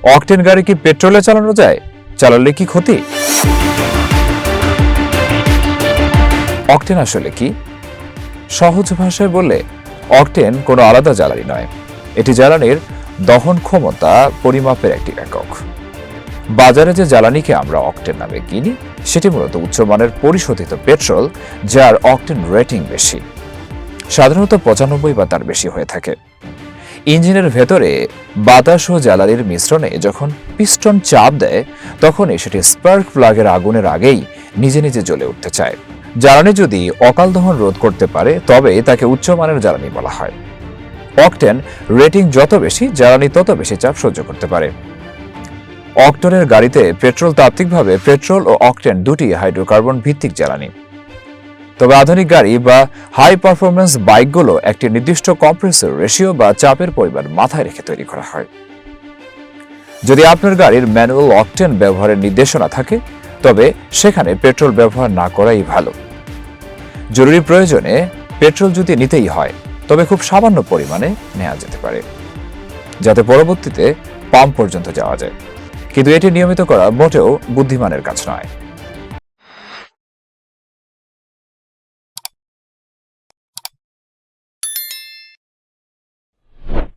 Octane গাড়ি কি পেট্রোলে চালানো যায়? চালালে কি ক্ষতি? অকটেন আসলে কি? সহজ ভাষায় বললে অকটেন কোনো আলাদা জ্বালানি নয়। এটি জ্বালানির দহন ক্ষমতা পরিমাপের একটি একক। বাজারে যে জ্বালানিকে আমরা অকটেন নামে কিনি সেটি মূলত উচ্চমানের পরিশোধিত পেট্রোল, যার অকটেন রেটিং বেশি, সাধারণত 95 বা তার বেশি হয়ে থাকে। ইঞ্জিনের ভেতরে বাতাস ও জ্বালানির মিশ্রণে যখন পিস্টন চাপ দেয় তখনই সেটি স্পার্ক প্লাগের আগুনের আগেই নিজে নিজে জ্বলে উঠতে চায়। জ্বালানি যদি অকাল দহন রোধ করতে পারে তবে তাকে উচ্চমানের জ্বালানি বলা হয়। অকটেন রেটিং যত বেশি, জ্বালানি তত বেশি চাপ সহ্য করতে পারে। অকটেনের গাড়িতে পেট্রোল তাত্ত্বিকভাবে পেট্রোল ও অকটেন দুটি হাইড্রোকার্বন ভিত্তিক জ্বালানি। তবে আধুনিক গাড়ি বা হাই পারফরমেন্স বাইকগুলো একটি নির্দিষ্ট কম্প্রেসর রেশিও বা চাপের পরিমাণ মাথায় রেখে তৈরি করা হয়। যদি আপনার গাড়ির ম্যানুয়াল অকটেন ব্যবহারের নির্দেশনা থাকে তবে সেখানে পেট্রোল ব্যবহার না করাই ভালো। জরুরি প্রয়োজনে পেট্রোল যদি নিতেই হয় তবে খুব সামান্য পরিমাণে নেওয়া যেতে পারে, যাতে পরবর্তীতে পাম্প পর্যন্ত যাওয়া যায়। কিন্তু এটি নিয়মিত করা মোটেও বুদ্ধিমানের কাজ নয়।